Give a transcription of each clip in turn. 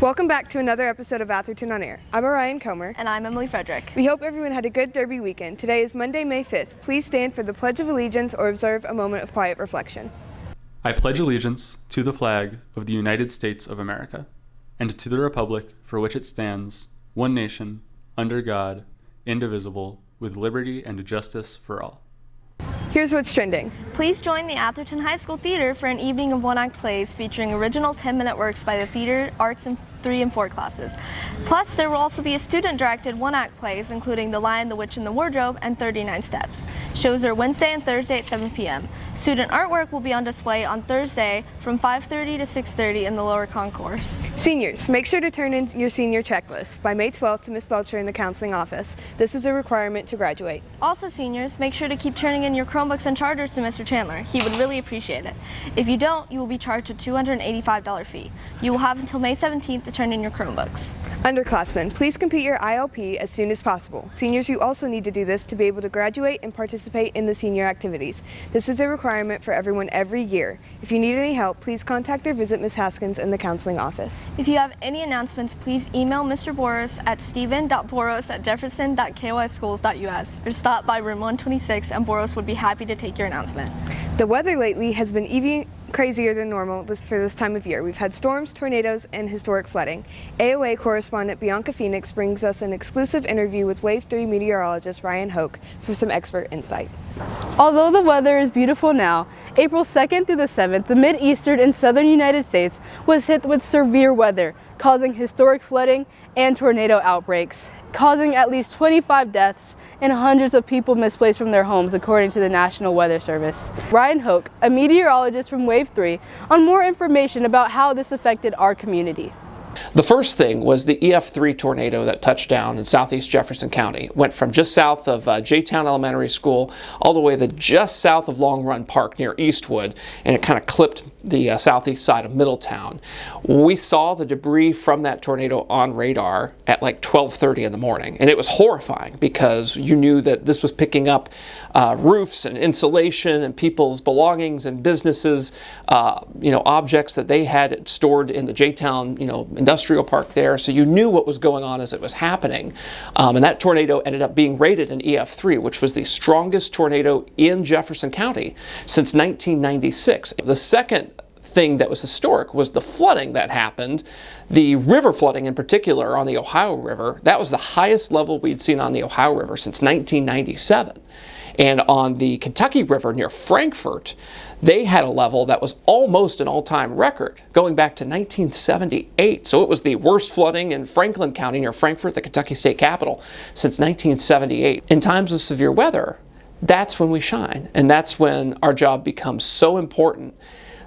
Welcome back to another episode of Atherton on Air. I'm Orion Comer. And I'm Emily Frederick. We hope everyone had a good Derby weekend. Today is Monday, May 5th. Please stand for the Pledge of Allegiance or observe a moment of quiet reflection. I pledge allegiance to the flag of the United States of America and to the republic for which it stands, one nation, under God, indivisible, with liberty and justice for all. Here's what's trending. Please join the Atherton High School Theater for an evening of one-act plays featuring original 10-minute works by the Theater, Arts, and 3 and 4 classes. Plus, there will also be a student-directed one-act plays, including The Lion, the Witch, and the Wardrobe, and 39 Steps. Shows are Wednesday and Thursday at 7 p.m. Student artwork will be on display on Thursday from 5:30 to 6:30 in the lower concourse. Seniors, make sure to turn in your senior checklist by May 12th to Ms. Belcher in the counseling office. This is a requirement to graduate. Also, seniors, make sure to keep turning in your Chromebooks and chargers to Mr. Chandler. He would really appreciate it. If you don't, you will be charged a $285 fee. You will have until May 17th to turn in your Chromebooks. Underclassmen, please complete your ILP as soon as possible. Seniors, you also need to do this to be able to graduate and participate in the senior activities. This is a requirement for everyone every year. If you need any help, please contact or visit Ms. Haskins in the counseling office. If you have any announcements, please email Mr. Boros at steven.boros@jefferson.kyschools.us or stop by room 126 and Boros would be happy to take your announcement. The weather lately has been even crazier than normal for this time of year. We've had storms, tornadoes, and historic flooding. AOA correspondent Bianca Phoenix brings us an exclusive interview with Wave 3 meteorologist Ryan Hoke for some expert insight. Although the weather is beautiful now, April 2nd through the 7th, the mid-eastern and southern United States was hit with severe weather, causing historic flooding and tornado outbreaks, causing at least 25 deaths and hundreds of people misplaced from their homes, according to the National Weather Service. Ryan Hoke, a meteorologist from Wave 3, on more information about how this affected our community. The first thing was the EF3 tornado that touched down in southeast Jefferson County. It went from just south of J-Town Elementary School all the way to just south of Long Run Park near Eastwood, and it kind of clipped the southeast side of Middletown. We saw the debris from that tornado on radar at like 12:30 in the morning, and it was horrifying because you knew that this was picking up roofs and insulation and people's belongings and businesses, objects that they had stored in the J-Town, industrial park there, so you knew what was going on as it was happening. And that tornado ended up being rated an EF3, which was the strongest tornado in Jefferson County since 1996. The second thing that was historic was the flooding that happened, the river flooding in particular on the Ohio River. That was the highest level we'd seen on the Ohio River since 1997. And on the Kentucky River near Frankfort, they had a level that was almost an all-time record, going back to 1978. So it was the worst flooding in Franklin County near Frankfort, the Kentucky state capital, since 1978. In times of severe weather, that's when we shine, and that's when our job becomes so important.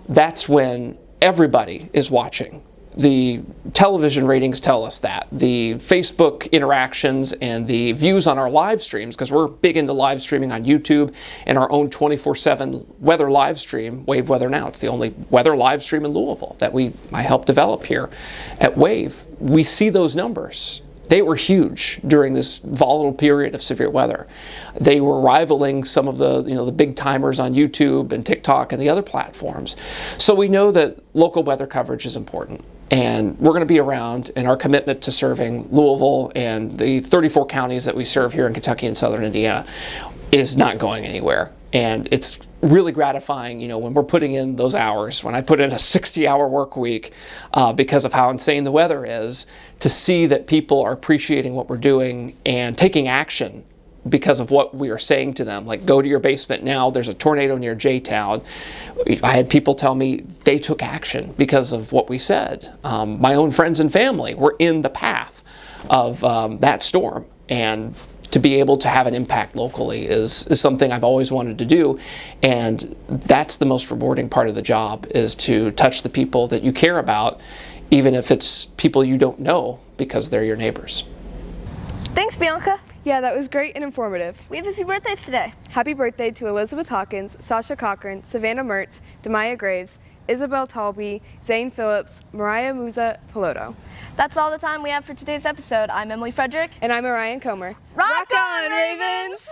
That's when everybody is watching. The television ratings tell us that. The Facebook interactions and the views on our live streams, because we're big into live streaming on YouTube and our own 24/7 weather live stream, Wave Weather Now. It's the only weather live stream in Louisville that I helped develop here at Wave. We see those numbers. They were huge during this volatile period of severe weather. They were rivaling some of the big timers on YouTube and TikTok and the other platforms. So we know that local weather coverage is important. And we're going to be around, and our commitment to serving Louisville and the 34 counties that we serve here in Kentucky and southern Indiana is not going anywhere. And it's really gratifying, when we're putting in those hours, when I put in a 60-hour work week because of how insane the weather is, to see that people are appreciating what we're doing and taking action because of what we are saying to them, like go to your basement now, there's a tornado near J-Town. I had people tell me they took action because of what we said. My own friends and family were in the path of that storm, and to be able to have an impact locally is something I've always wanted to do, and that's the most rewarding part of the job, is to touch the people that you care about, even if it's people you don't know because they're your neighbors. Thanks, Bianca. Yeah, that was great and informative. We have a few birthdays today. Happy birthday to Elizabeth Hawkins, Sasha Cochran, Savannah Mertz, Demaya Graves, Isabel Talby, Zane Phillips, Mariah Musa Piloto. That's all the time we have for today's episode. I'm Emily Frederick. And I'm Orion Comer. Rock on, Ravens!